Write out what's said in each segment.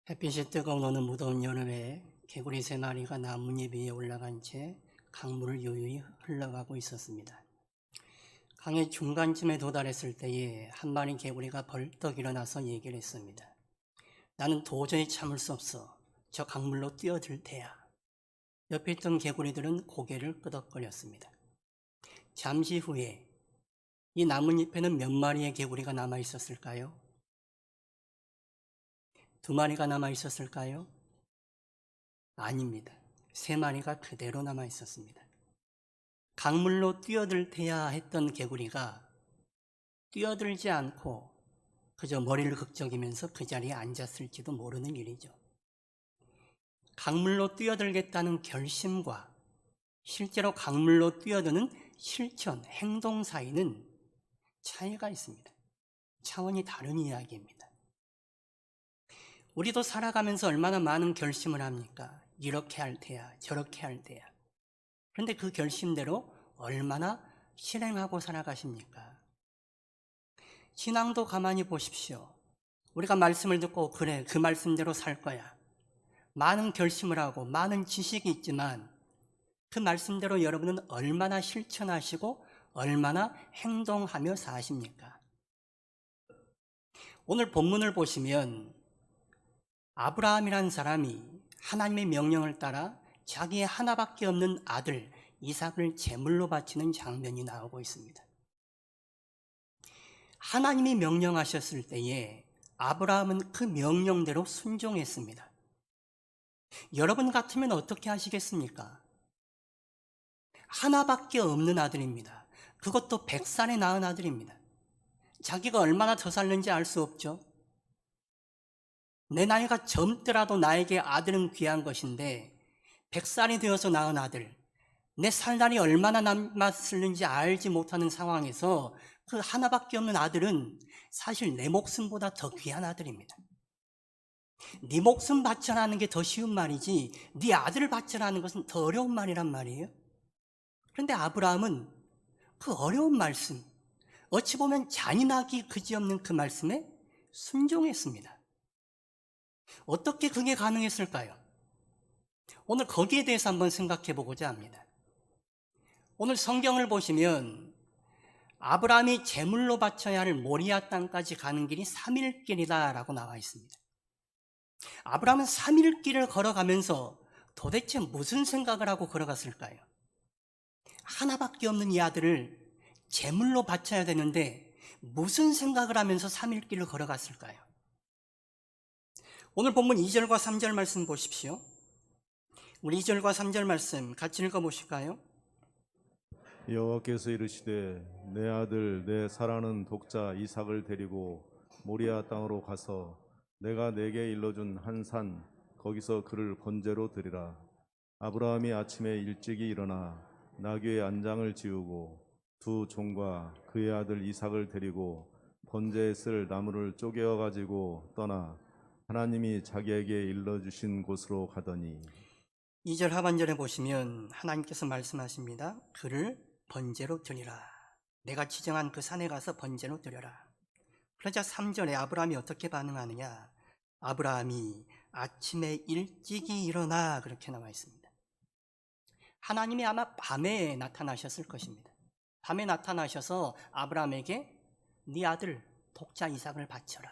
햇빛이 뜨거운 어느 무더운 여름에 개구리 3마리가 나뭇잎 위에 올라간 채 강물을 유유히 흘러가고 있었습니다. 강의 중간쯤에 도달했을 때에 한 마리 개구리가 벌떡 일어나서 얘기를 했습니다. 나는 도저히 참을 수 없어. 저 강물로 뛰어들 테야. 옆에 있던 개구리들은 고개를 끄덕거렸습니다. 잠시 후에 이 나뭇잎에는 몇 마리의 개구리가 남아 있었을까요? 2마리가 남아 있었을까요? 아닙니다. 3마리가 그대로 남아 있었습니다. 강물로 뛰어들 테야 했던 개구리가 뛰어들지 않고 그저 머리를 극적이면서 그 자리에 앉았을지도 모르는 일이죠. 강물로 뛰어들겠다는 결심과 실제로 강물로 뛰어드는 실천, 행동 사이는 차이가 있습니다. 차원이 다른 이야기입니다. 우리도 살아가면서 얼마나 많은 결심을 합니까? 이렇게 할 테야, 저렇게 할 테야. 그런데 그 결심대로 얼마나 실행하고 살아가십니까? 신앙도 가만히 보십시오. 우리가 말씀을 듣고 그래, 그 말씀대로 살 거야. 많은 결심을 하고 많은 지식이 있지만 그 말씀대로 여러분은 얼마나 실천하시고 얼마나 행동하며 사십니까? 오늘 본문을 보시면 아브라함이라는 사람이 하나님의 명령을 따라 자기의 하나밖에 없는 아들 이삭을 제물로 바치는 장면이 나오고 있습니다. 하나님이 명령하셨을 때에 아브라함은 그 명령대로 순종했습니다. 여러분 같으면 어떻게 하시겠습니까? 하나밖에 없는 아들입니다. 그것도 100살에 낳은 아들입니다. 자기가 얼마나 더 살는지 알 수 없죠. 내 나이가 젊더라도 나에게 아들은 귀한 것인데 100살이 되어서 낳은 아들, 내 살 날이 얼마나 남았을는지 알지 못하는 상황에서 그 하나밖에 없는 아들은 사실 내 목숨보다 더 귀한 아들입니다. 네 목숨 바쳐라는 게 더 쉬운 말이지 네 아들을 바쳐라는 것은 더 어려운 말이란 말이에요. 그런데 아브라함은 그 어려운 말씀, 어찌 보면 잔인하기 그지없는 그 말씀에 순종했습니다. 어떻게 그게 가능했을까요? 오늘 거기에 대해서 한번 생각해 보고자 합니다. 오늘 성경을 보시면 아브라함이 제물로 바쳐야 할 모리아 땅까지 가는 길이 3일 길이다 라고 나와 있습니다. 아브라함은 3일 길을 걸어가면서 도대체 무슨 생각을 하고 걸어갔을까요? 하나밖에 없는 이 아들을 제물로 바쳐야 되는데 무슨 생각을 하면서 3일 길을 걸어갔을까요? 오늘 본문 2절과 3절 말씀 보십시오. 우리 2절과 3절 말씀 같이 읽어보실까요? 여호와께서 이르시되 내 아들 내 사랑하는 독자 이삭을 데리고 모리아 땅으로 가서 내가 내게 일러준 한 산 거기서 그를 번제로 드리라. 아브라함이 아침에 일찍이 일어나 나귀의 안장을 지우고 두 종과 그의 아들 이삭을 데리고 번제에 쓸 나무를 쪼개어 가지고 떠나 하나님이 자기에게 일러주신 곳으로 가더니 2절 하반절에 보시면 하나님께서 말씀하십니다. 그를 번제로 드리라. 내가 지정한 그 산에 가서 번제로 드려라. 그러자 3절에 아브라함이 어떻게 반응하느냐? 아브라함이 아침에 일찍이 일어나 그렇게 나와 있습니다. 하나님이 아마 밤에 나타나셨을 것입니다. 밤에 나타나셔서 아브라함에게 네 아들 독자 이삭을 바쳐라.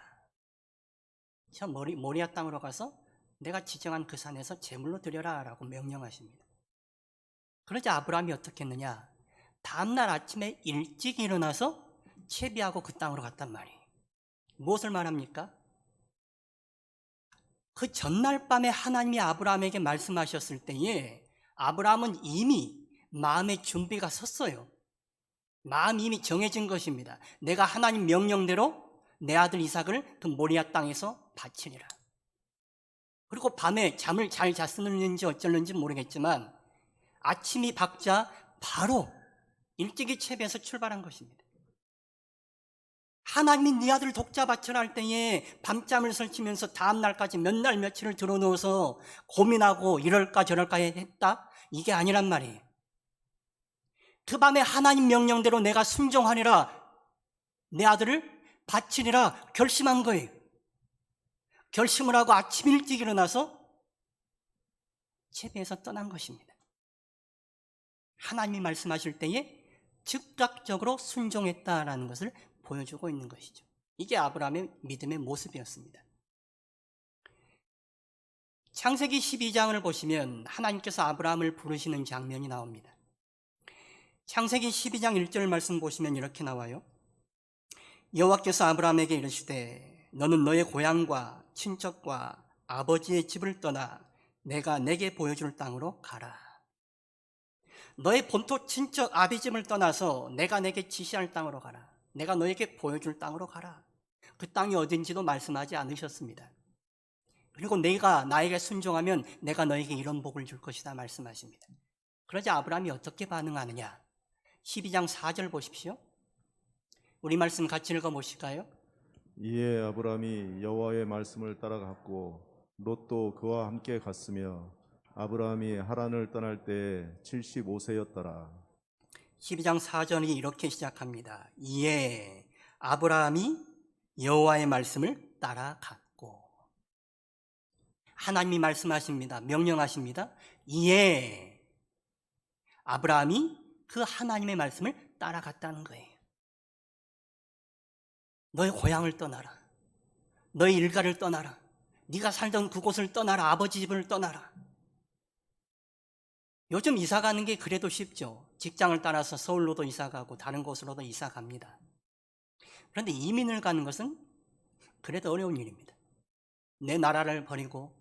저 모리아 땅으로 가서 내가 지정한 그 산에서 제물로 드려라 라고 명령하십니다. 그러자 아브라함이 어떻게 했느냐? 다음날 아침에 일찍 일어나서 채비하고 그 땅으로 갔단 말이에요. 무엇을 말합니까? 그 전날 밤에 하나님이 아브라함에게 말씀하셨을 때에 아브라함은 이미 마음의 준비가 섰어요. 마음이 이미 정해진 것입니다. 내가 하나님 명령대로 내 아들 이삭을 그 모리아 땅에서 바치리라. 그리고 밤에 잠을 잘 잤는지 어쩔는지 모르겠지만 아침이 밝자 바로 일찍이 채비해서 출발한 것입니다. 하나님이 네 아들 독자 바쳐라 할 때에 밤잠을 설치면서 다음 날까지 몇 날 며칠을 들어누워서 고민하고 이럴까 저럴까 했다? 이게 아니란 말이에요. 그 밤에 하나님 명령대로 내가 순종하리라, 내 아들을 바치리라 결심한 거예요. 결심을 하고 아침 일찍 일어나서 제배에서 떠난 것입니다. 하나님이 말씀하실 때에 즉각적으로 순종했다라는 것을 보여주고 있는 것이죠. 이게 아브라함의 믿음의 모습이었습니다. 창세기 12장을 보시면 하나님께서 아브라함을 부르시는 장면이 나옵니다. 창세기 12장 1절 말씀 보시면 이렇게 나와요. 여호와께서 아브라함에게 이르시되 너는 너의 고향과 친척과 아버지의 집을 떠나 내가 내게 보여줄 땅으로 가라. 너의 본토 친척 아비집을 떠나서 내가 내게 지시할 땅으로 가라. 내가 너에게 보여줄 땅으로 가라. 그 땅이 어딘지도 말씀하지 않으셨습니다. 그리고 내가 나에게 순종하면 내가 너에게 이런 복을 줄 것이다 말씀하십니다. 그러자 아브라함이 어떻게 반응하느냐? 12장 4절 보십시오. 우리 말씀 같이 읽어보실까요? 이에 아브라함이 여호와의 말씀을 따라갔고 롯도 그와 함께 갔으며 아브라함이 하란을 떠날 때에 75세였더라. 12장 4절이 이렇게 시작합니다. 이에 아브라함이 여호와의 말씀을 따라갔고, 하나님이 말씀하십니다. 명령하십니다. 이에 아브라함이 그 하나님의 말씀을 따라갔다는 거예요. 너의 고향을 떠나라. 너의 일가를 떠나라. 네가 살던 그곳을 떠나라. 아버지 집을 떠나라. 요즘 이사 가는 게 그래도 쉽죠. 직장을 따라서 서울로도 이사 가고 다른 곳으로도 이사 갑니다. 그런데 이민을 가는 것은 그래도 어려운 일입니다. 내 나라를 버리고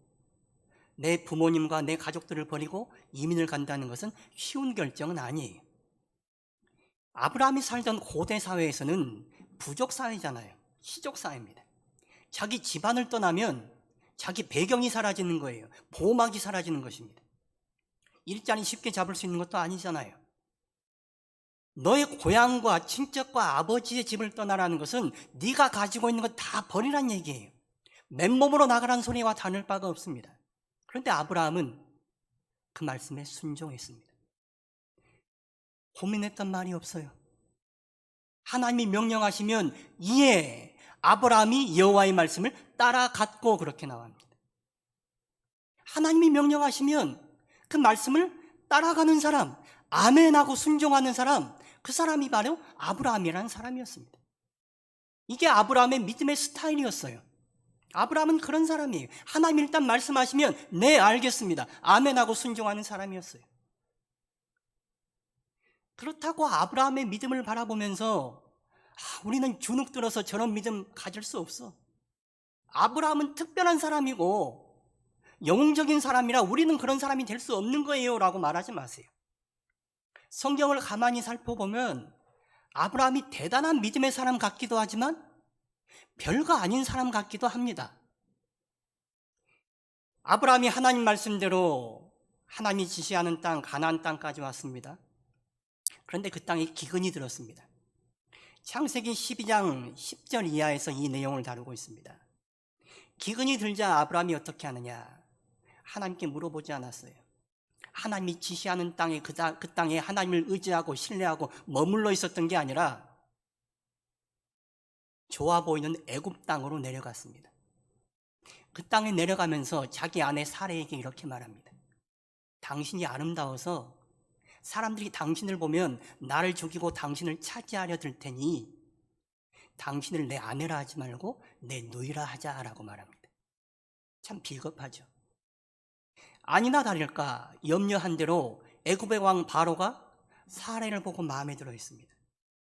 내 부모님과 내 가족들을 버리고 이민을 간다는 것은 쉬운 결정은 아니에요. 아브라함이 살던 고대 사회에서는 부족 사회잖아요. 시족 사회입니다. 자기 집안을 떠나면 자기 배경이 사라지는 거예요. 보호막이 사라지는 것입니다. 일자리 쉽게 잡을 수 있는 것도 아니잖아요. 너의 고향과 친척과 아버지의 집을 떠나라는 것은 네가 가지고 있는 것 다 버리란 얘기예요. 맨몸으로 나가라는 소리와 다를 바가 없습니다. 그런데 아브라함은 그 말씀에 순종했습니다. 고민했던 말이 없어요. 하나님이 명령하시면 이에 아브라함이 여호와의 말씀을 따라갔고 그렇게 나옵니다. 하나님이 명령하시면 그 말씀을 따라가는 사람, 아멘하고 순종하는 사람, 그 사람이 바로 아브라함이라는 사람이었습니다. 이게 아브라함의 믿음의 스타일이었어요. 아브라함은 그런 사람이에요. 하나님이 일단 말씀하시면 네 알겠습니다. 아멘하고 순종하는 사람이었어요. 그렇다고 아브라함의 믿음을 바라보면서 우리는 주눅 들어서 저런 믿음 가질 수 없어. 아브라함은 특별한 사람이고 영웅적인 사람이라 우리는 그런 사람이 될 수 없는 거예요 라고 말하지 마세요. 성경을 가만히 살펴보면 아브라함이 대단한 믿음의 사람 같기도 하지만 별거 아닌 사람 같기도 합니다. 아브라함이 하나님 말씀대로 하나님이 지시하는 땅 가나안 땅까지 왔습니다. 그런데 그 땅에 기근이 들었습니다. 창세기 12장 10절 이하에서 이 내용을 다루고 있습니다. 기근이 들자 아브라함이 어떻게 하느냐? 하나님께 물어보지 않았어요. 하나님이 지시하는 땅에 그 땅에 하나님을 의지하고 신뢰하고 머물러 있었던 게 아니라 좋아 보이는 애굽 땅으로 내려갔습니다. 그 땅에 내려가면서 자기 아내 사레에게 이렇게 말합니다. 당신이 아름다워서 사람들이 당신을 보면 나를 죽이고 당신을 차지하려 들 테니 당신을 내 아내라 하지 말고 내 누이라 하자라고 말합니다. 참 비겁하죠. 아니나 다를까 염려한 대로 애굽의 왕 바로가 사레를 보고 마음에 들어 있습니다.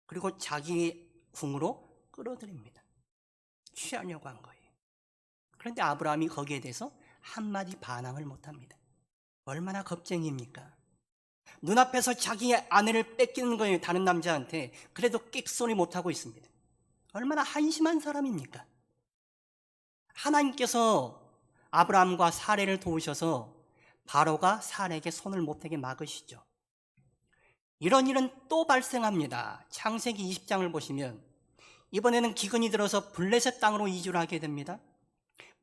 그리고 자기 궁으로 끌어들입니다. 취하려고 한 거예요. 그런데 아브라함이 거기에 대해서 한마디 반항을 못합니다. 얼마나 겁쟁이입니까? 눈앞에서 자기의 아내를 뺏기는 거예요. 다른 남자한테. 그래도 끽소리 못하고 있습니다. 얼마나 한심한 사람입니까? 하나님께서 아브라함과 사레를 도우셔서 바로가 사레에게 손을 못대게 막으시죠. 이런 일은 또 발생합니다. 창세기 20장을 보시면 이번에는 기근이 들어서 블레셋 땅으로 이주를 하게 됩니다.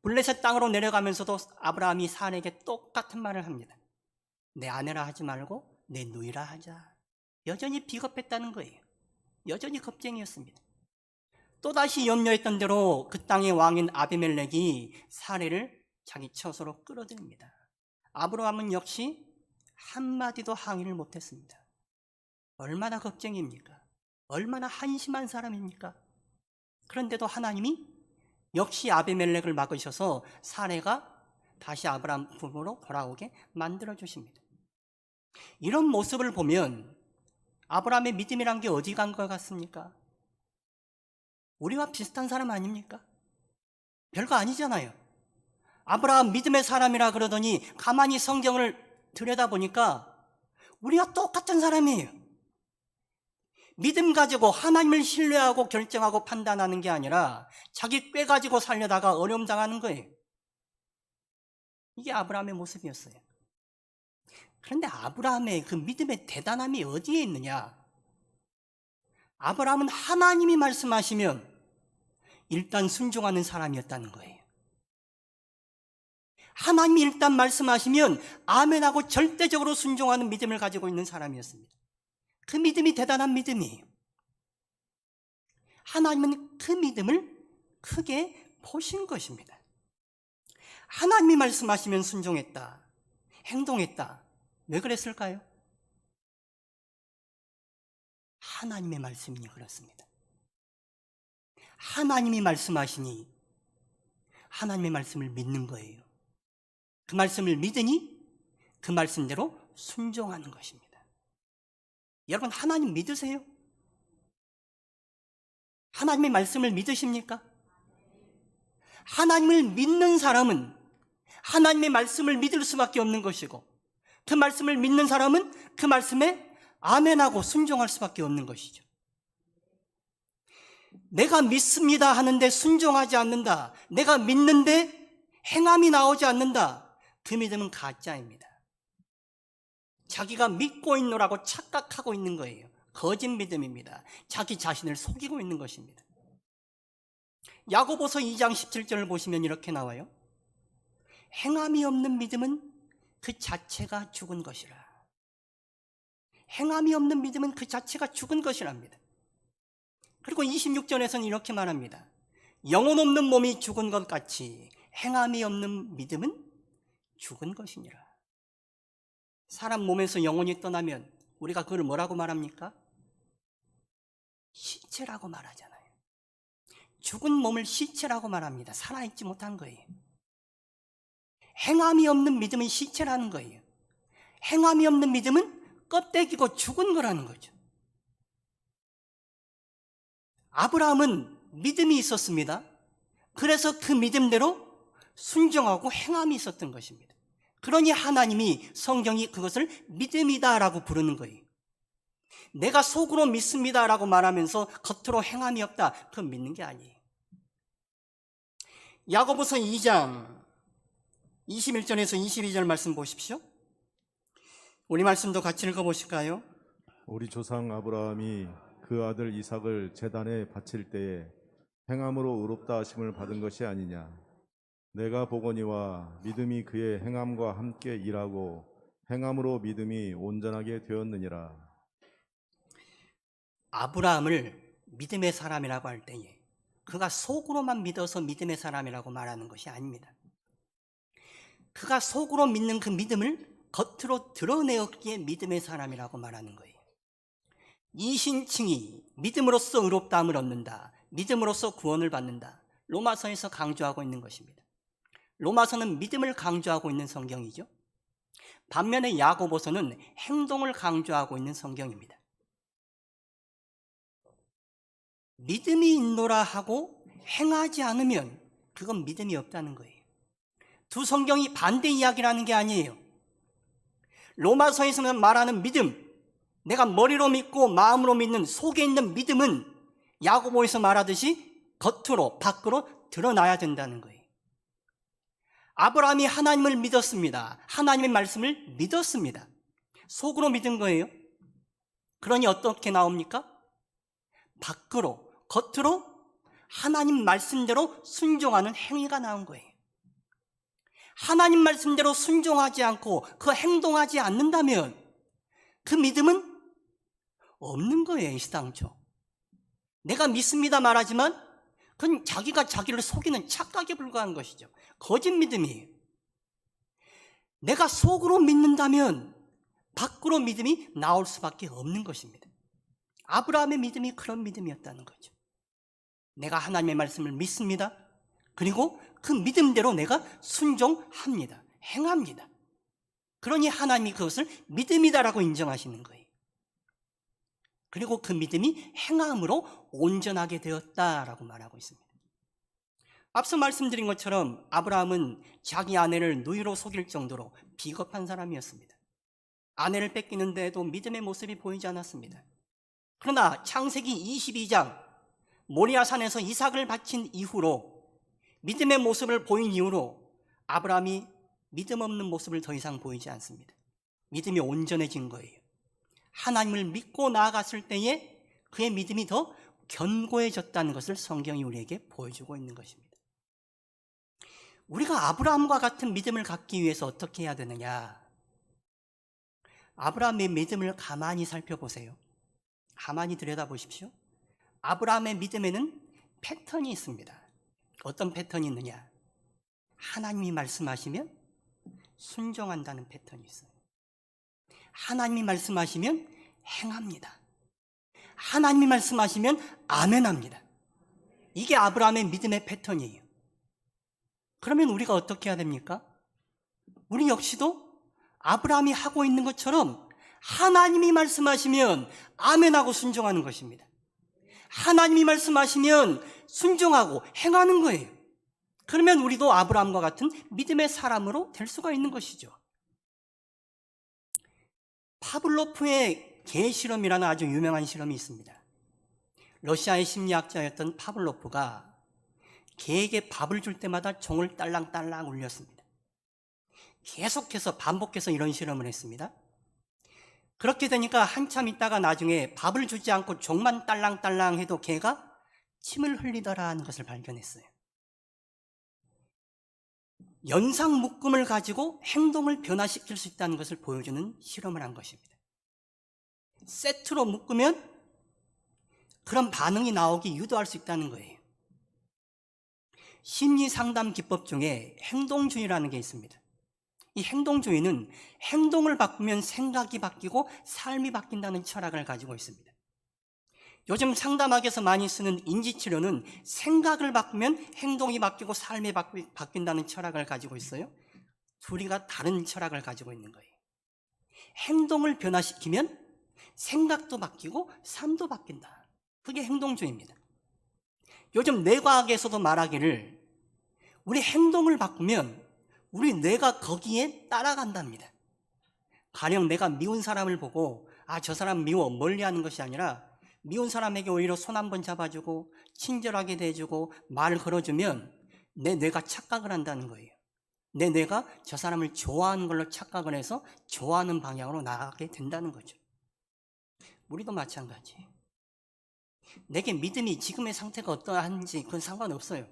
블레셋 땅으로 내려가면서도 아브라함이 사레에게 똑같은 말을 합니다. 내 아내라 하지 말고 내 누이라 하자. 여전히 비겁했다는 거예요. 여전히 겁쟁이였습니다. 또다시 염려했던 대로 그 땅의 왕인 아비멜렉이 사례를 자기 처소로 끌어들입니다. 아브라함은 역시 한마디도 항의를 못했습니다. 얼마나 겁쟁입니까? 얼마나 한심한 사람입니까? 그런데도 하나님이 역시 아비멜렉을 막으셔서 사례가 다시 아브라함 부부로 돌아오게 만들어 주십니다. 이런 모습을 보면 아브라함의 믿음이란 게 어디 간 것 같습니까? 우리와 비슷한 사람 아닙니까? 별거 아니잖아요. 아브라함 믿음의 사람이라 그러더니 가만히 성경을 들여다보니까 우리와 똑같은 사람이에요. 믿음 가지고 하나님을 신뢰하고 결정하고 판단하는 게 아니라 자기 꾀 가지고 살려다가 어려움 당하는 거예요. 이게 아브라함의 모습이었어요. 그런데 아브라함의 그 믿음의 대단함이 어디에 있느냐? 아브라함은 하나님이 말씀하시면 일단 순종하는 사람이었다는 거예요. 하나님이 일단 말씀하시면 아멘하고 절대적으로 순종하는 믿음을 가지고 있는 사람이었습니다. 그 믿음이 대단한 믿음이에요. 하나님은 그 믿음을 크게 보신 것입니다. 하나님이 말씀하시면 순종했다, 행동했다. 왜 그랬을까요? 하나님의 말씀이니 그렇습니다. 하나님이 말씀하시니 하나님의 말씀을 믿는 거예요. 그 말씀을 믿으니 그 말씀대로 순종하는 것입니다. 여러분, 하나님 믿으세요? 하나님의 말씀을 믿으십니까? 하나님을 믿는 사람은 하나님의 말씀을 믿을 수밖에 없는 것이고, 그 말씀을 믿는 사람은 그 말씀에 아멘하고 순종할 수밖에 없는 것이죠. 내가 믿습니다 하는데 순종하지 않는다, 내가 믿는데 행함이 나오지 않는다, 그 믿음은 가짜입니다. 자기가 믿고 있노라고 착각하고 있는 거예요. 거짓 믿음입니다. 자기 자신을 속이고 있는 것입니다. 야고보서 2장 17절을 보시면 이렇게 나와요. 행함이 없는 믿음은 그 자체가 죽은 것이라. 행함이 없는 믿음은 그 자체가 죽은 것이랍니다. 그리고 26절에서는 이렇게 말합니다. 영혼 없는 몸이 죽은 것 같이 행함이 없는 믿음은 죽은 것이니라. 사람 몸에서 영혼이 떠나면 우리가 그걸 뭐라고 말합니까? 시체라고 말하잖아요. 죽은 몸을 시체라고 말합니다. 살아있지 못한 거예요. 행함이 없는 믿음은 시체라는 거예요. 행함이 없는 믿음은 껍데기고 죽은 거라는 거죠. 아브라함은 믿음이 있었습니다. 그래서 그 믿음대로 순종하고 행함이 있었던 것입니다. 그러니 하나님이, 성경이 그것을 믿음이다라고 부르는 거예요. 내가 속으로 믿습니다라고 말하면서 겉으로 행함이 없다, 그건 믿는 게 아니에요. 야고보서 2장 21절에서 22절 말씀 보십시오. 우리 말씀도 같이 읽어보실까요? 우리 조상 아브라함이 그 아들 이삭을 제단에 바칠 때에 행함으로 의롭다 하심을 받은 것이 아니냐. 내가 보거니와 믿음이 그의 행함과 함께 일하고 행함으로 믿음이 온전하게 되었느니라. 아브라함을 믿음의 사람이라고 할 때에 그가 속으로만 믿어서 믿음의 사람이라고 말하는 것이 아닙니다. 그가 속으로 믿는 그 믿음을 겉으로 드러내었기에 믿음의 사람이라고 말하는 거예요. 이신칭이 믿음으로써 의롭다함을 얻는다, 믿음으로써 구원을 받는다, 로마서에서 강조하고 있는 것입니다. 로마서는 믿음을 강조하고 있는 성경이죠. 반면에 야고보서는 행동을 강조하고 있는 성경입니다. 믿음이 있노라 하고 행하지 않으면 그건 믿음이 없다는 거예요. 두 성경이 반대 이야기라는 게 아니에요. 로마서에서는 말하는 믿음, 내가 머리로 믿고 마음으로 믿는 속에 있는 믿음은 야고보에서 말하듯이 겉으로, 밖으로 드러나야 된다는 거예요. 아브라함이 하나님을 믿었습니다. 하나님의 말씀을 믿었습니다. 속으로 믿은 거예요. 그러니 어떻게 나옵니까? 밖으로, 겉으로 하나님 말씀대로 순종하는 행위가 나온 거예요. 하나님 말씀대로 순종하지 않고 그 행동하지 않는다면 그 믿음은 없는 거예요. 시당초 내가 믿습니다 말하지만 그건 자기가 자기를 속이는 착각에 불과한 것이죠. 거짓 믿음이에요. 내가 속으로 믿는다면 밖으로 믿음이 나올 수밖에 없는 것입니다. 아브라함의 믿음이 그런 믿음이었다는 거죠. 내가 하나님의 말씀을 믿습니다. 그리고 그 믿음대로 내가 순종합니다. 행합니다. 그러니 하나님이 그것을 믿음이다라고 인정하시는 거예요. 그리고 그 믿음이 행함으로 온전하게 되었다라고 말하고 있습니다. 앞서 말씀드린 것처럼 아브라함은 자기 아내를 누이로 속일 정도로 비겁한 사람이었습니다. 아내를 뺏기는데도 믿음의 모습이 보이지 않았습니다. 그러나 창세기 22장 모리아산에서 이삭을 바친 이후로 믿음의 모습을 보인 이후로 아브라함이 믿음 없는 모습을 더 이상 보이지 않습니다. 믿음이 온전해진 거예요. 하나님을 믿고 나아갔을 때에 그의 믿음이 더 견고해졌다는 것을 성경이 우리에게 보여주고 있는 것입니다. 우리가 아브라함과 같은 믿음을 갖기 위해서 어떻게 해야 되느냐? 아브라함의 믿음을 가만히 살펴보세요. 가만히 들여다보십시오. 아브라함의 믿음에는 패턴이 있습니다. 어떤 패턴이 있느냐? 하나님이 말씀하시면 순종한다는 패턴이 있어요. 하나님이 말씀하시면 행합니다. 하나님이 말씀하시면 아멘합니다. 이게 아브라함의 믿음의 패턴이에요. 그러면 우리가 어떻게 해야 됩니까? 우리 역시도 아브라함이 하고 있는 것처럼 하나님이 말씀하시면 아멘하고 순종하는 것입니다. 하나님이 말씀하시면 순종하고 행하는 거예요. 그러면 우리도 아브라함과 같은 믿음의 사람으로 될 수가 있는 것이죠. 파블로프의 개 실험이라는 아주 유명한 실험이 있습니다. 러시아의 심리학자였던 파블로프가 개에게 밥을 줄 때마다 종을 딸랑딸랑 울렸습니다. 계속해서 반복해서 이런 실험을 했습니다. 그렇게 되니까 한참 있다가 나중에 밥을 주지 않고 종만 딸랑딸랑 해도 개가 침을 흘리더라는 것을 발견했어요. 연상 묶음을 가지고 행동을 변화시킬 수 있다는 것을 보여주는 실험을 한 것입니다. 세트로 묶으면 그런 반응이 나오기 유도할 수 있다는 거예요. 심리 상담 기법 중에 행동주의라는 게 있습니다. 이 행동주의는 행동을 바꾸면 생각이 바뀌고 삶이 바뀐다는 철학을 가지고 있습니다. 요즘 상담학에서 많이 쓰는 인지치료는 생각을 바꾸면 행동이 바뀌고 삶이 바뀐다는 철학을 가지고 있어요. 둘이가 다른 철학을 가지고 있는 거예요. 행동을 변화시키면 생각도 바뀌고 삶도 바뀐다. 그게 행동주의입니다. 요즘 뇌과학에서도 말하기를 우리 행동을 바꾸면 우리 뇌가 거기에 따라간답니다. 가령 내가 미운 사람을 보고 저 사람 미워 멀리하는 것이 아니라 미운 사람에게 오히려 손 한번 잡아주고 친절하게 대해주고 말을 걸어주면 내 뇌가 착각을 한다는 거예요. 내 뇌가 저 사람을 좋아하는 걸로 착각을 해서 좋아하는 방향으로 나아가게 된다는 거죠. 우리도 마찬가지예요. 내게 믿음이 지금의 상태가 어떠한지 그건 상관없어요.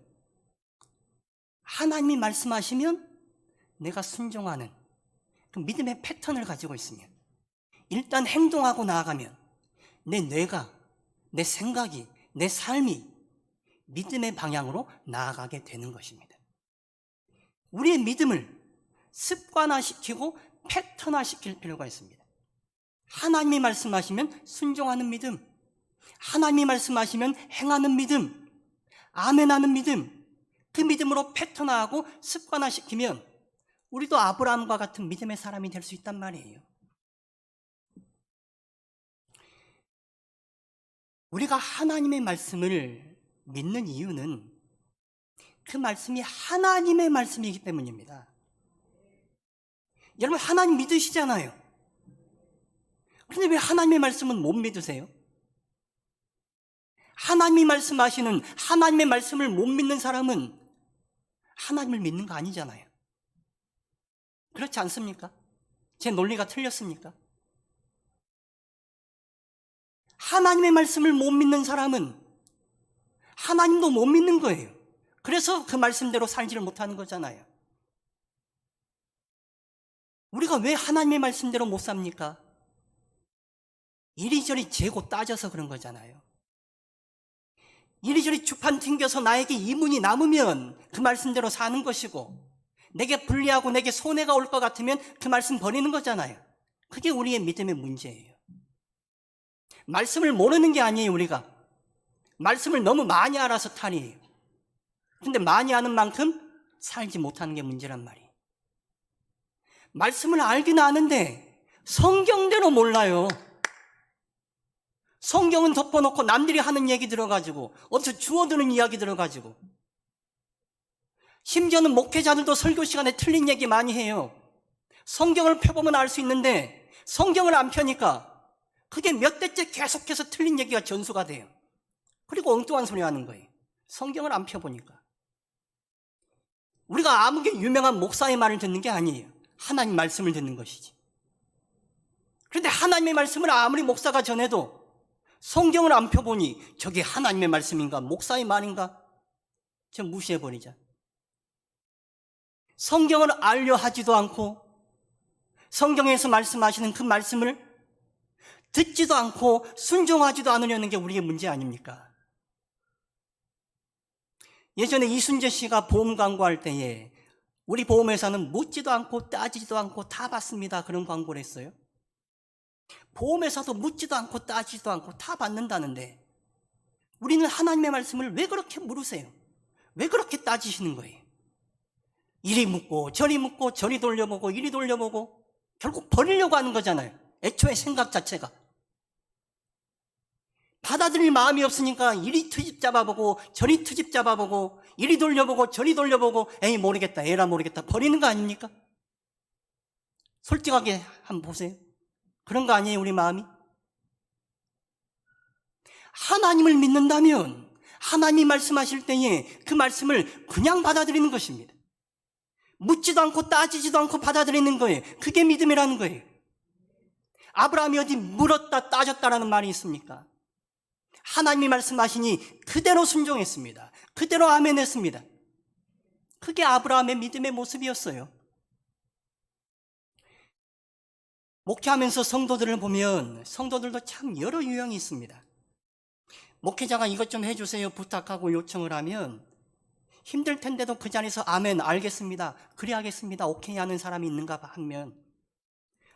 하나님이 말씀하시면 내가 순종하는 그 믿음의 패턴을 가지고 있으면 일단 행동하고 나아가면 내 뇌가, 내 생각이, 내 삶이 믿음의 방향으로 나아가게 되는 것입니다. 우리의 믿음을 습관화시키고 패턴화시킬 필요가 있습니다. 하나님이 말씀하시면 순종하는 믿음, 하나님이 말씀하시면 행하는 믿음, 아멘하는 믿음, 그 믿음으로 패턴화하고 습관화시키면 우리도 아브라함과 같은 믿음의 사람이 될 수 있단 말이에요. 우리가 하나님의 말씀을 믿는 이유는 그 말씀이 하나님의 말씀이기 때문입니다. 여러분 하나님 믿으시잖아요. 그런데 왜 하나님의 말씀은 못 믿으세요? 하나님이 말씀하시는 하나님의 말씀을 못 믿는 사람은 하나님을 믿는 거 아니잖아요. 그렇지 않습니까? 제 논리가 틀렸습니까? 하나님의 말씀을 못 믿는 사람은 하나님도 못 믿는 거예요. 그래서 그 말씀대로 살지를 못하는 거잖아요. 우리가 왜 하나님의 말씀대로 못 삽니까? 이리저리 재고 따져서 그런 거잖아요. 이리저리 주판 튕겨서 나에게 이문이 남으면 그 말씀대로 사는 것이고, 내게 불리하고 내게 손해가 올 것 같으면 그 말씀 버리는 거잖아요. 그게 우리의 믿음의 문제예요. 말씀을 모르는 게 아니에요, 우리가. 말씀을 너무 많이 알아서 탈이에요. 근데 많이 아는 만큼 살지 못하는 게 문제란 말이에요. 말씀을 알기는 아는데 성경대로 몰라요. 성경은 덮어놓고 남들이 하는 얘기 들어가지고, 어디서 주워드는 이야기 들어가지고, 심지어는 목회자들도 설교 시간에 틀린 얘기 많이 해요. 성경을 펴보면 알 수 있는데 성경을 안 펴니까 그게 몇 대째 계속해서 틀린 얘기가 전수가 돼요. 그리고 엉뚱한 소리 하는 거예요. 성경을 안 펴보니까. 우리가 아무개 유명한 목사의 말을 듣는 게 아니에요. 하나님 말씀을 듣는 것이지. 그런데 하나님의 말씀을 아무리 목사가 전해도 성경을 안 펴보니 저게 하나님의 말씀인가 목사의 말인가 저 무시해버리자. 성경을 알려 하지도 않고 성경에서 말씀하시는 그 말씀을 듣지도 않고 순종하지도 않으려는 게 우리의 문제 아닙니까? 예전에 이순재 씨가 보험 광고할 때에 우리 보험회사는 묻지도 않고 따지지도 않고 다 받습니다, 그런 광고를 했어요. 보험회사도 묻지도 않고 따지지도 않고 다 받는다는데 우리는 하나님의 말씀을 왜 그렇게 물으세요? 왜 그렇게 따지시는 거예요? 이리 묻고 저리 묻고 저리 돌려보고 이리 돌려보고 결국 버리려고 하는 거잖아요. 애초에 생각 자체가. 받아들일 마음이 없으니까 이리 트집 잡아보고 저리 트집 잡아보고 이리 돌려보고 저리 돌려보고 에이 모르겠다 에라 모르겠다 버리는 거 아닙니까? 솔직하게 한번 보세요. 그런 거 아니에요, 우리 마음이? 하나님을 믿는다면 하나님이 말씀하실 때에 그 말씀을 그냥 받아들이는 것입니다. 묻지도 않고 따지지도 않고 받아들이는 거예요. 그게 믿음이라는 거예요. 아브라함이 어디 물었다 따졌다라는 말이 있습니까? 하나님이 말씀하시니 그대로 순종했습니다. 그대로 아멘했습니다. 그게 아브라함의 믿음의 모습이었어요. 목회하면서 성도들을 보면 성도들도 참 여러 유형이 있습니다. 목회자가 이것 좀 해주세요 부탁하고 요청을 하면 힘들 텐데도 그 자리에서 아멘 알겠습니다 그래 하겠습니다 오케이 하는 사람이 있는가 하면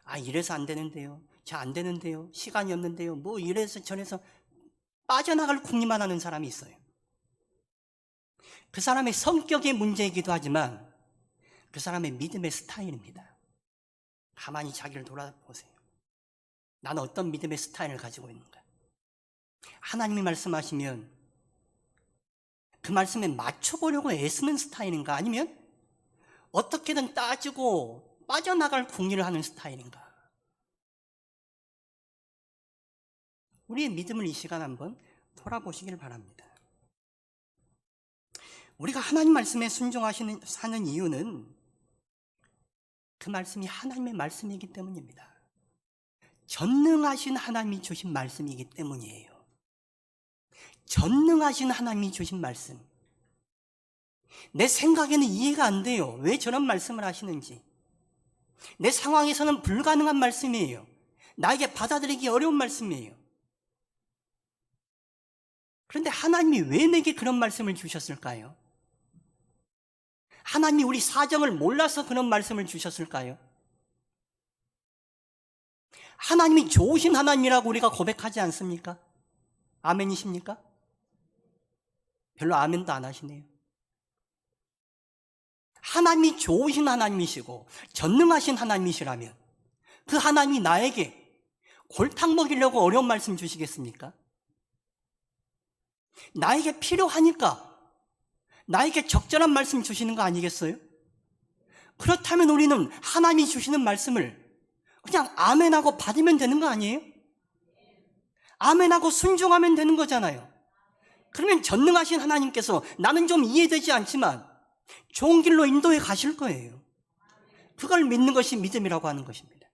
아 이래서 안 되는데요 저 안 되는데요 시간이 없는데요 뭐 이래서 저래서 빠져나갈 궁리만 하는 사람이 있어요. 그 사람의 성격의 문제이기도 하지만 그 사람의 믿음의 스타일입니다. 가만히 자기를 돌아보세요. 나는 어떤 믿음의 스타일을 가지고 있는가? 하나님이 말씀하시면 그 말씀에 맞춰보려고 애쓰는 스타일인가? 아니면 어떻게든 따지고 빠져나갈 궁리를 하는 스타일인가? 우리의 믿음을 이 시간 한번 돌아보시길 바랍니다. 우리가 하나님 말씀에 사는 이유는 그 말씀이 하나님의 말씀이기 때문입니다. 전능하신 하나님이 주신 말씀이기 때문이에요. 전능하신 하나님이 주신 말씀. 내 생각에는 이해가 안 돼요. 왜 저런 말씀을 하시는지. 내 상황에서는 불가능한 말씀이에요. 나에게 받아들이기 어려운 말씀이에요. 그런데 하나님이 왜 내게 그런 말씀을 주셨을까요? 하나님이 우리 사정을 몰라서 그런 말씀을 주셨을까요? 하나님이 좋으신 하나님이라고 우리가 고백하지 않습니까? 아멘이십니까? 별로 아멘도 안 하시네요. 하나님이 좋으신 하나님이시고 전능하신 하나님이시라면 그 하나님이 나에게 골탕 먹이려고 어려운 말씀 주시겠습니까? 나에게 필요하니까 나에게 적절한 말씀 주시는 거 아니겠어요? 그렇다면 우리는 하나님이 주시는 말씀을 그냥 아멘하고 받으면 되는 거 아니에요? 아멘하고 순종하면 되는 거잖아요. 그러면 전능하신 하나님께서 나는 좀 이해되지 않지만 좋은 길로 인도해 가실 거예요. 그걸 믿는 것이 믿음이라고 하는 것입니다.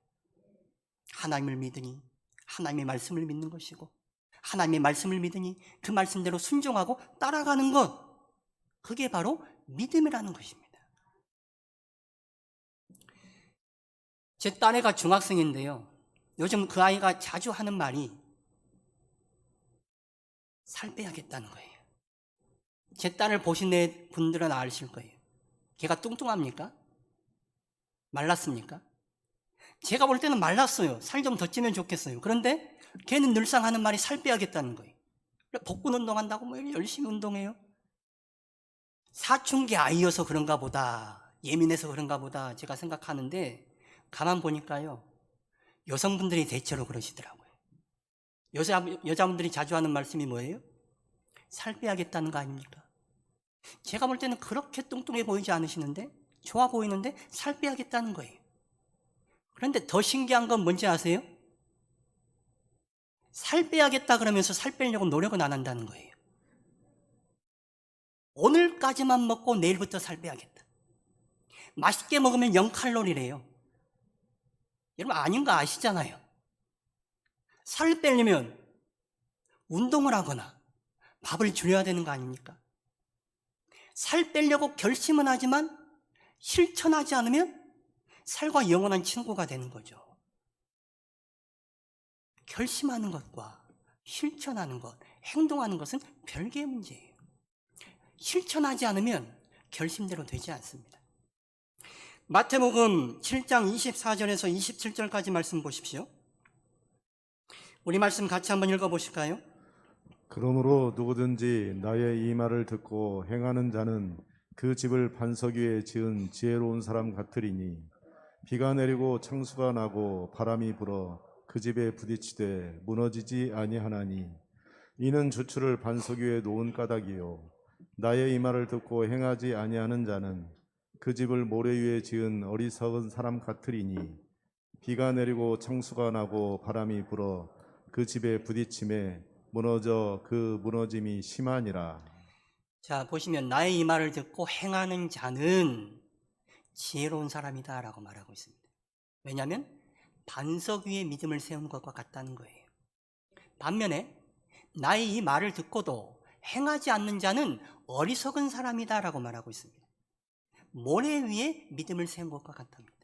하나님을 믿으니 하나님의 말씀을 믿는 것이고 하나님의 말씀을 믿으니 그 말씀대로 순종하고 따라가는 것, 그게 바로 믿음이라는 것입니다. 제 딸애가 중학생인데요. 요즘 그 아이가 자주 하는 말이 살 빼야겠다는 거예요. 제 딸을 보신 분들은 아실 거예요. 걔가 뚱뚱합니까? 말랐습니까? 제가 볼 때는 말랐어요. 살 좀 더 찌면 좋겠어요. 그런데 걔는 늘상 하는 말이 살 빼야겠다는 거예요. 복근 운동한다고 뭐 열심히 운동해요. 사춘기 아이여서 그런가 보다, 예민해서 그런가 보다 제가 생각하는데, 가만 보니까요, 여성분들이 대체로 그러시더라고요. 여자분들이 자주 하는 말씀이 뭐예요? 살 빼야겠다는 거 아닙니까? 제가 볼 때는 그렇게 뚱뚱해 보이지 않으시는데, 좋아 보이는데 살 빼야겠다는 거예요. 그런데 더 신기한 건 뭔지 아세요? 살 빼야겠다 그러면서 살 빼려고 노력은 안 한다는 거예요. 오늘까지만 먹고 내일부터 살 빼야겠다. 맛있게 먹으면 0칼로리래요. 여러분 아닌 거 아시잖아요. 살 빼려면 운동을 하거나 밥을 줄여야 되는 거 아닙니까? 살 빼려고 결심은 하지만 실천하지 않으면 살과 영원한 친구가 되는 거죠. 결심하는 것과 실천하는 것, 행동하는 것은 별개의 문제예요. 실천하지 않으면 결심대로 되지 않습니다. 마태복음 7장 24절에서 27절까지 말씀 보십시오. 우리 말씀 같이 한번 읽어보실까요? 그러므로 누구든지 나의 이 말을 듣고 행하는 자는 그 집을 반석 위에 지은 지혜로운 사람 같으리니 비가 내리고 창수가 나고 바람이 불어 그 집에 부딪히되 무너지지 아니하나니 이는 주추를 반석 위에 놓은 까닭이요 나의 이 말을 듣고 행하지 아니하는 자는 그 집을 모래 위에 지은 어리석은 사람 같으리니 비가 내리고 창수가 나고 바람이 불어 그 집에 부딪힘에 무너져 그 무너짐이 심하니라. 자, 보시면 나의 이 말을 듣고 행하는 자는 지혜로운 사람이다 라고 말하고 있습니다. 왜냐하면 반석 위에 믿음을 세운 것과 같다는 거예요. 반면에 나의 이 말을 듣고도 행하지 않는 자는 어리석은 사람이다 라고 말하고 있습니다. 모래 위에 믿음을 세운 것과 같답니다.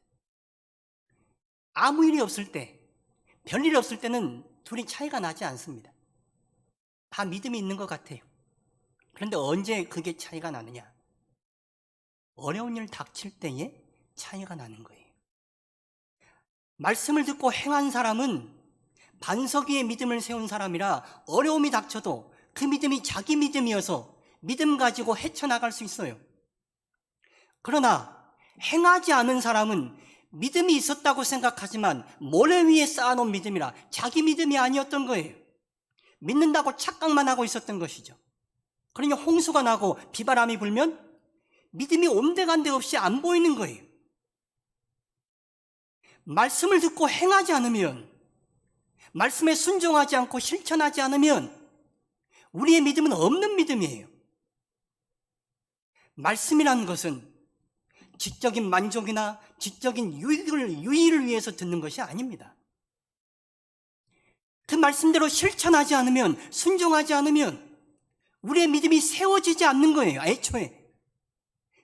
아무 일이 없을 때, 별일 없을 때는 둘이 차이가 나지 않습니다. 다 믿음이 있는 것 같아요. 그런데 언제 그게 차이가 나느냐? 어려운 일 닥칠 때에 차이가 나는 거예요. 말씀을 듣고 행한 사람은 반석 위에 믿음을 세운 사람이라 어려움이 닥쳐도 그 믿음이 자기 믿음이어서 믿음 가지고 헤쳐나갈 수 있어요. 그러나 행하지 않은 사람은 믿음이 있었다고 생각하지만 모래 위에 쌓아놓은 믿음이라 자기 믿음이 아니었던 거예요. 믿는다고 착각만 하고 있었던 것이죠. 그러니 홍수가 나고 비바람이 불면 믿음이 온데간데 없이 안 보이는 거예요. 말씀을 듣고 행하지 않으면, 말씀에 순종하지 않고 실천하지 않으면 우리의 믿음은 없는 믿음이에요. 말씀이라는 것은 지적인 만족이나 지적인 유의를 위해서 듣는 것이 아닙니다. 그 말씀대로 실천하지 않으면, 순종하지 않으면 우리의 믿음이 세워지지 않는 거예요. 애초에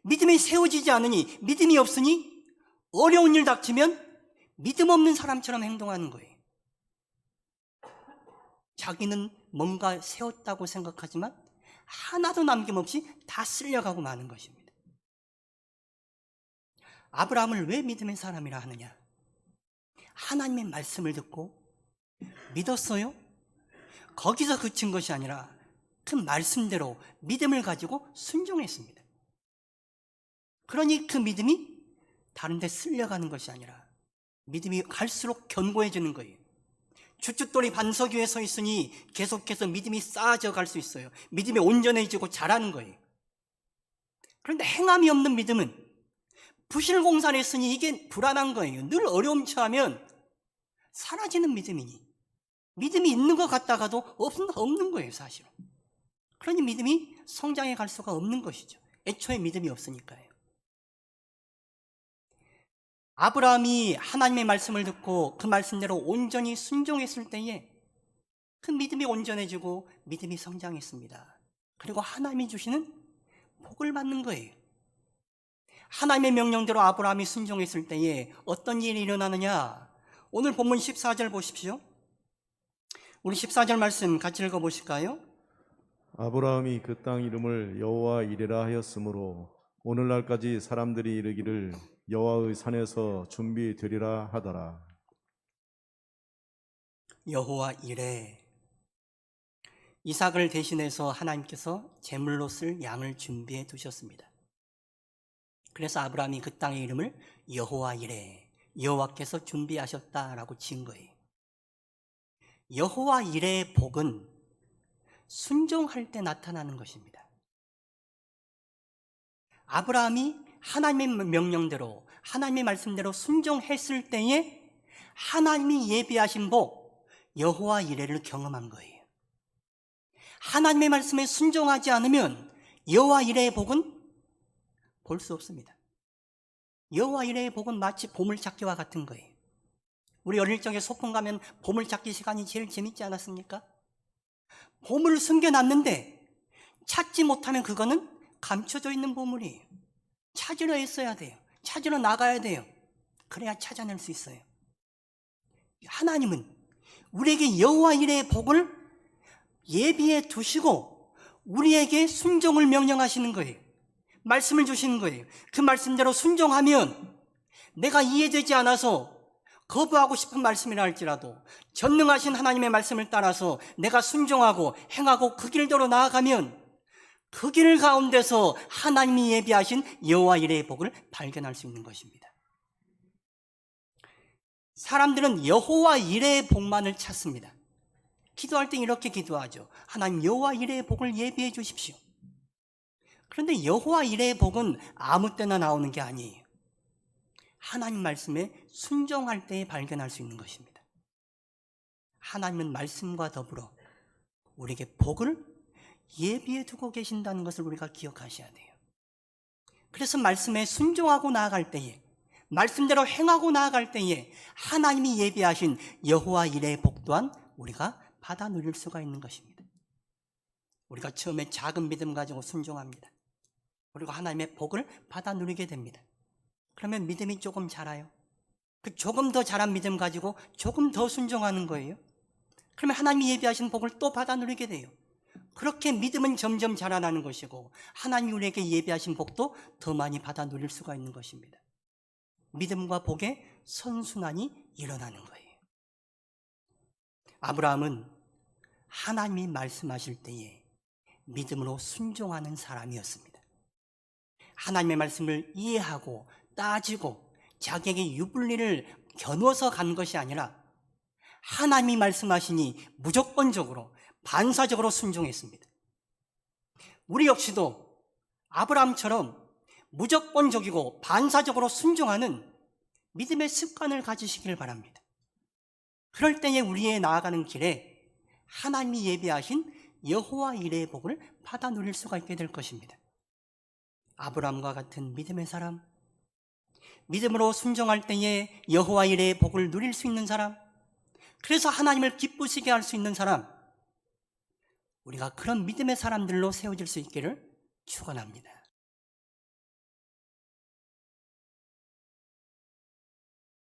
믿음이 세워지지 않으니, 믿음이 없으니 어려운 일 닥치면 믿음 없는 사람처럼 행동하는 거예요. 자기는 뭔가 세웠다고 생각하지만 하나도 남김없이 다 쓸려가고 마는 것입니다. 아브라함을 왜 믿음의 사람이라 하느냐? 하나님의 말씀을 듣고 믿었어요? 거기서 그친 것이 아니라 그 말씀대로 믿음을 가지고 순종했습니다. 그러니 그 믿음이 다른 데 쓸려가는 것이 아니라 믿음이 갈수록 견고해지는 거예요. 주춧돌이 반석 위에 서 있으니 계속해서 믿음이 쌓아져 갈 수 있어요. 믿음이 온전해지고 자라는 거예요. 그런데 행함이 없는 믿음은 부실공사를 했으니 이게 불안한 거예요. 늘 어려움 처하면 사라지는 믿음이니 믿음이 있는 것 같다가도 없는 거예요, 사실은. 그러니 믿음이 성장해 갈 수가 없는 것이죠. 애초에 믿음이 없으니까요. 아브라함이 하나님의 말씀을 듣고 그 말씀대로 온전히 순종했을 때에 그 믿음이 온전해지고 믿음이 성장했습니다. 그리고 하나님이 주시는 복을 받는 거예요. 하나님의 명령대로 아브라함이 순종했을 때에 어떤 일이 일어나느냐? 오늘 본문 14절 보십시오. 우리 14절 말씀 같이 읽어보실까요? 아브라함이 그 땅 이름을 여호와 이레라 하였으므로 오늘날까지 사람들이 이르기를 여호와의 산에서 준비되리라 하더라. 여호와 이레. 이삭을 대신해서 하나님께서 제물로 쓸 양을 준비해 두셨습니다. 그래서 아브라함이 그 땅의 이름을 여호와 이레, 여호와께서 준비하셨다라고 지은 거예요. 여호와 이레의 복은 순종할 때 나타나는 것입니다. 아브라함이 하나님의 명령대로, 하나님의 말씀대로 순종했을 때에 하나님이 예비하신 복, 여호와 이레를 경험한 거예요. 하나님의 말씀에 순종하지 않으면 여호와 이레의 복은 볼 수 없습니다. 여호와 이레의 복은 마치 보물찾기와 같은 거예요. 우리 어릴 적에 소풍 가면 보물찾기 시간이 제일 재밌지 않았습니까? 보물을 숨겨놨는데 찾지 못하면 그거는 감춰져 있는 보물이에요. 찾으려 애써야 돼요. 찾으러 나가야 돼요. 그래야 찾아낼 수 있어요. 하나님은 우리에게 여호와 이레의 복을 예비해 두시고 우리에게 순종을 명령하시는 거예요. 말씀을 주시는 거예요. 그 말씀대로 순종하면 내가 이해되지 않아서 거부하고 싶은 말씀이라 할지라도 전능하신 하나님의 말씀을 따라서 내가 순종하고 행하고 그 길대로 나아가면 그 길 가운데서 하나님이 예비하신 여호와 이레의 복을 발견할 수 있는 것입니다. 사람들은 여호와 이레의 복만을 찾습니다. 기도할 때 이렇게 기도하죠. 하나님 여호와 이레의 복을 예비해 주십시오. 그런데 여호와 이레의 복은 아무 때나 나오는 게 아니에요. 하나님 말씀에 순종할 때에 발견할 수 있는 것입니다. 하나님은 말씀과 더불어 우리에게 복을 예비해 두고 계신다는 것을 우리가 기억하셔야 돼요. 그래서 말씀에 순종하고 나아갈 때에, 말씀대로 행하고 나아갈 때에 하나님이 예비하신 여호와 이레의 복 또한 우리가 받아 누릴 수가 있는 것입니다. 우리가 처음에 작은 믿음 가지고 순종합니다. 그리고 하나님의 복을 받아 누리게 됩니다. 그러면 믿음이 조금 자라요. 그 조금 더 자란 믿음 가지고 조금 더 순종하는 거예요. 그러면 하나님이 예비하신 복을 또 받아 누리게 돼요. 그렇게 믿음은 점점 자라나는 것이고 하나님이 우리에게 예비하신 복도 더 많이 받아 누릴 수가 있는 것입니다. 믿음과 복의 선순환이 일어나는 거예요. 아브라함은 하나님이 말씀하실 때에 믿음으로 순종하는 사람이었습니다. 하나님의 말씀을 이해하고 따지고 자기에게 유불리를 겨누어서 간 것이 아니라 하나님이 말씀하시니 무조건적으로 반사적으로 순종했습니다. 우리 역시도 아브라함처럼 무조건적이고 반사적으로 순종하는 믿음의 습관을 가지시길 바랍니다. 그럴 때에 우리의 나아가는 길에 하나님이 예비하신 여호와 이레의 복을 받아 누릴 수가 있게 될 것입니다. 아브라함과 같은 믿음의 사람, 믿음으로 순종할 때에 여호와 이레의 복을 누릴 수 있는 사람, 그래서 하나님을 기쁘시게 할 수 있는 사람, 우리가 그런 믿음의 사람들로 세워질 수 있기를 축원합니다.